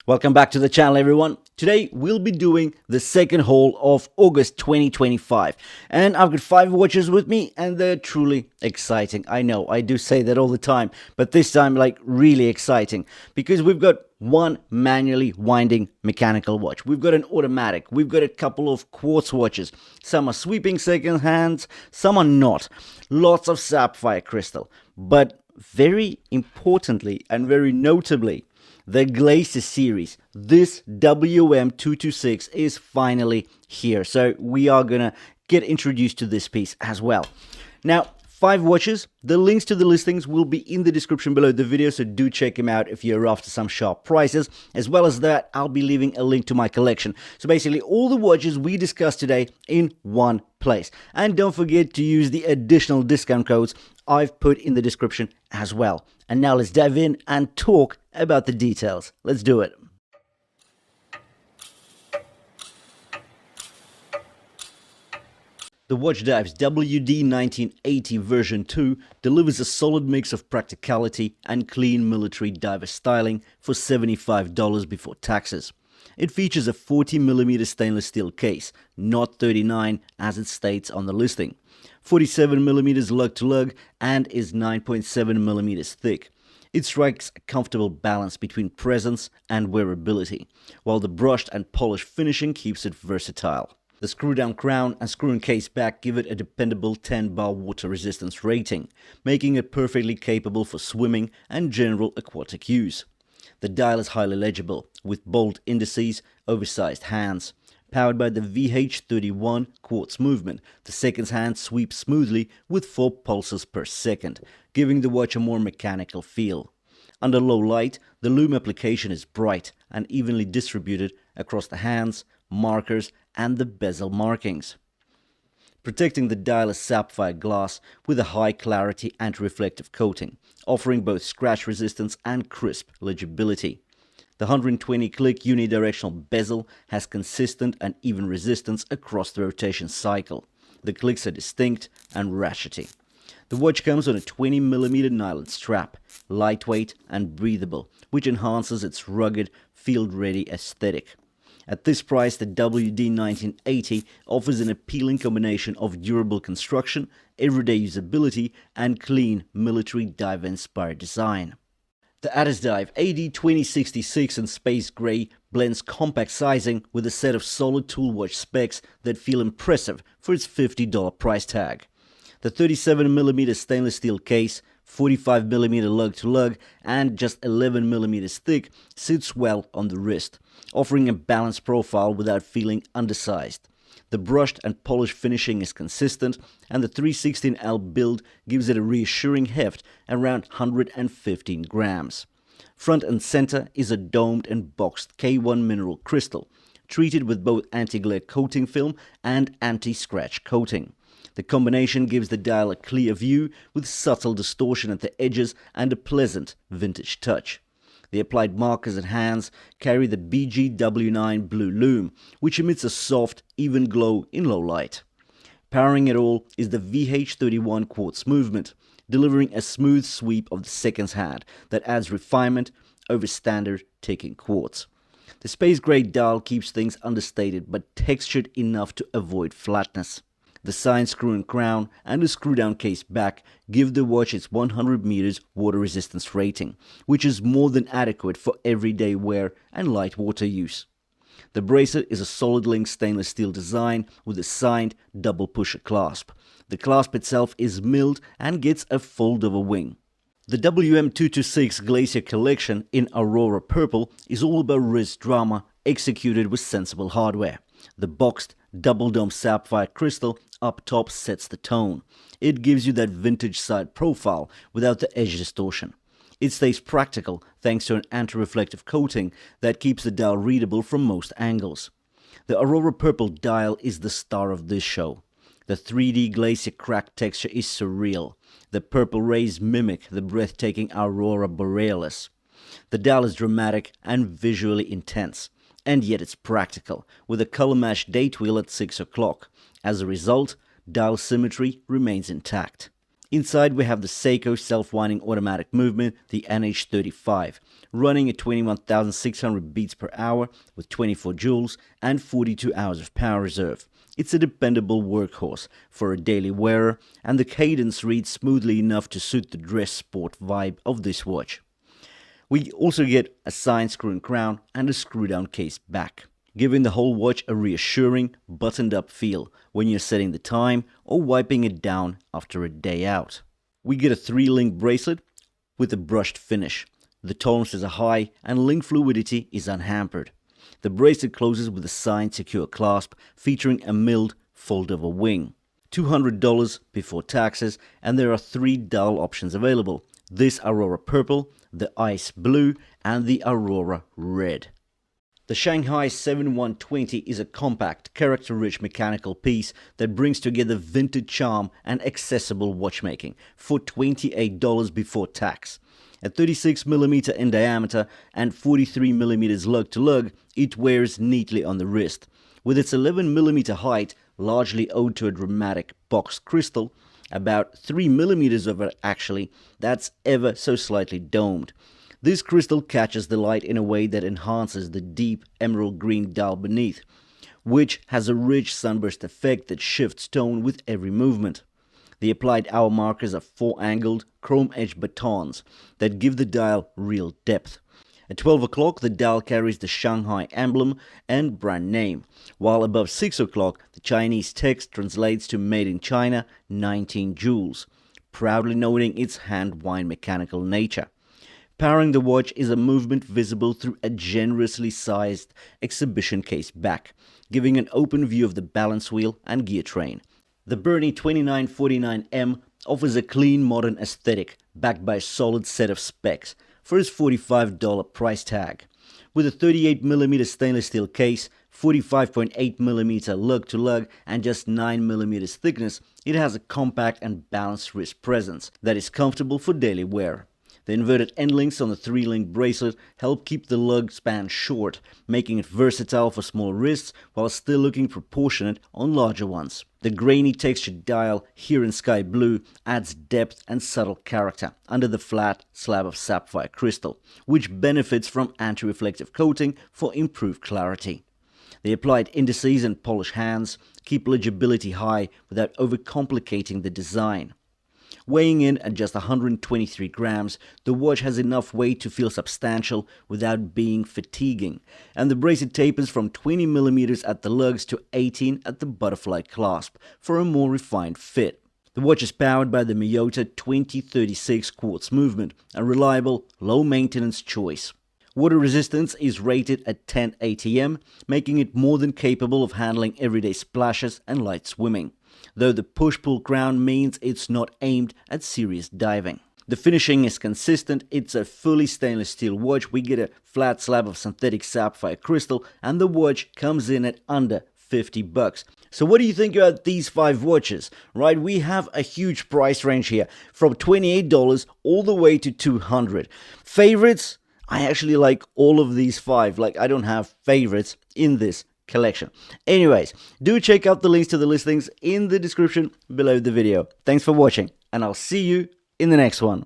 Welcome back to the channel, everyone. Today we'll be doing the second haul of August 2025, and I've got 5 watches with me and they're truly exciting. I know I do say that all the time, but this time like really exciting because we've got one manually winding mechanical watch, we've got an automatic, we've got a couple of quartz watches. Some are sweeping second hands, some are not. Lots of sapphire crystal, but very importantly and very notably, the Glacier series, this WM226 is finally here. So we are gonna get introduced to this piece as well. Now, 5 watches. The links to the listings will be in the description below the video, so do check them out if you're after some sharp prices. As well as that, I'll be leaving a link to my collection. So basically, all the watches we discussed today in one place. And don't forget to use the additional discount codes I've put in the description as well. And now let's dive in and talk about the details. Let's do it. The Watchdives WD1980 version 2 delivers a solid mix of practicality and clean military diver styling for $75 before taxes. It features a 40mm stainless steel case, not 39 as it states on the listing, 47mm lug-to-lug, and is 9.7mm thick. It strikes a comfortable balance between presence and wearability, while the brushed and polished finishing keeps it versatile. The screw-down crown and screw-in case back give it a dependable 10-bar water resistance rating, making it perfectly capable for swimming and general aquatic use. The dial is highly legible, with bold indices, oversized hands. Powered by the VH31 quartz movement, the seconds hand sweeps smoothly with 4 pulses per second, giving the watch a more mechanical feel. Under low light, the lume application is bright and evenly distributed across the hands, markers, and the bezel markings. Protecting the dial is sapphire glass with a high clarity anti-reflective coating, offering both scratch resistance and crisp legibility. The 120-click unidirectional bezel has consistent and even resistance across the rotation cycle. The clicks are distinct and ratchety. The watch comes on a 20mm nylon strap, lightweight and breathable, which enhances its rugged, field-ready aesthetic. At this price, the WD1980 offers an appealing combination of durable construction, everyday usability, and clean military diver-inspired design. The addiesdive AD2066 in space gray blends compact sizing with a set of solid tool watch specs that feel impressive for its $50 price tag. The 37mm stainless steel case, 45mm lug-to-lug, and just 11mm thick sits well on the wrist, offering a balanced profile without feeling undersized. The brushed and polished finishing is consistent, and the 316L build gives it a reassuring heft around 115 grams. Front and center is a domed and boxed K1 mineral crystal, treated with both anti-glare coating film and anti-scratch coating. The combination gives the dial a clear view with subtle distortion at the edges and a pleasant vintage touch. The applied markers and hands carry the BGW9 blue lume, which emits a soft, even glow in low light. Powering it all is the VH31 quartz movement, delivering a smooth sweep of the seconds hand that adds refinement over standard ticking quartz. The space gray dial keeps things understated but textured enough to avoid flatness. The signed screw-in crown and the screw-down case back give the watch its 100 meters water resistance rating, which is more than adequate for everyday wear and light water use. The bracelet is a solid link stainless steel design with a signed double pusher clasp. The clasp itself is milled and gets a fold-over wing. The WM226 Glacier collection in Aurora Purple is all about wrist drama executed with sensible hardware. The boxed double dome sapphire crystal up top sets the tone. It gives you that vintage side profile without the edge distortion. It stays practical thanks to an anti-reflective coating that keeps the dial readable from most angles. The Aurora Purple dial is the star of this show. The 3D Glacier cracked texture is surreal. The purple rays mimic the breathtaking Aurora Borealis. The dial is dramatic and visually intense, and yet it's practical, with a color-matched date wheel at 6 o'clock. As a result, dial symmetry remains intact. Inside we have the Seiko self-winding automatic movement, the NH35, running at 21,600 beats per hour with 24 joules and 42 hours of power reserve. It's a dependable workhorse for a daily wearer, and the cadence reads smoothly enough to suit the dress sport vibe of this watch. We also get a signed screw and crown and a screw-down case back, giving the whole watch a reassuring, buttoned-up feel when you're setting the time or wiping it down after a day out. We get a 3-link bracelet with a brushed finish. The tolerances are high and link fluidity is unhampered. The bracelet closes with a signed secure clasp featuring a milled fold-over wing. $200 before taxes, and there are 3 dial options available: this Aurora Purple, the Ice Blue, and the Aurora Red. The Shanghai 7120 is a compact, character-rich mechanical piece that brings together vintage charm and accessible watchmaking for $28 before tax. At 36mm in diameter and 43mm lug-to-lug, it wears neatly on the wrist. With its 11mm height, largely owed to a dramatic boxed crystal, about 3mm of it actually, that's ever so slightly domed. This crystal catches the light in a way that enhances the deep emerald green dial beneath, which has a rich sunburst effect that shifts tone with every movement. The applied hour markers are 4-angled, chrome-edged batons that give the dial real depth. At 12 o'clock, the dial carries the Shanghai emblem and brand name, while above 6 o'clock, the Chinese text translates to Made in China, 19 joules, proudly noting its hand-wind mechanical nature. Powering the watch is a movement visible through a generously sized exhibition case back, giving an open view of the balance wheel and gear train. The Berny 2949M offers a clean modern aesthetic backed by a solid set of specs for its $45 price tag. With a 38mm stainless steel case, 45.8mm lug-to-lug, and just 9mm thickness, it has a compact and balanced wrist presence that is comfortable for daily wear. The inverted end links on the 3-link bracelet help keep the lug span short, making it versatile for small wrists while still looking proportionate on larger ones. The grainy textured dial, here in sky blue, adds depth and subtle character under the flat slab of sapphire crystal, which benefits from anti-reflective coating for improved clarity. The applied indices and polished hands keep legibility high without overcomplicating the design. Weighing in at just 123 grams, the watch has enough weight to feel substantial without being fatiguing, and the bracelet tapers from 20mm at the lugs to 18 at the butterfly clasp for a more refined fit. The watch is powered by the Miyota 2036 quartz movement, a reliable, low-maintenance choice. Water resistance is rated at 10 ATM, making it more than capable of handling everyday splashes and light swimming, though the push-pull crown means it's not aimed at serious diving. The finishing is consistent. It's a fully stainless steel watch. We get a flat slab of synthetic sapphire crystal, and the watch comes in at under $50. So what do you think about these 5 watches? Right, we have a huge price range here, from $28 all the way to $200. Favorites? I actually like all of these 5. Like, I don't have favorites in this collection. Anyways, do check out the links to the listings in the description below the video. Thanks for watching, and I'll see you in the next one.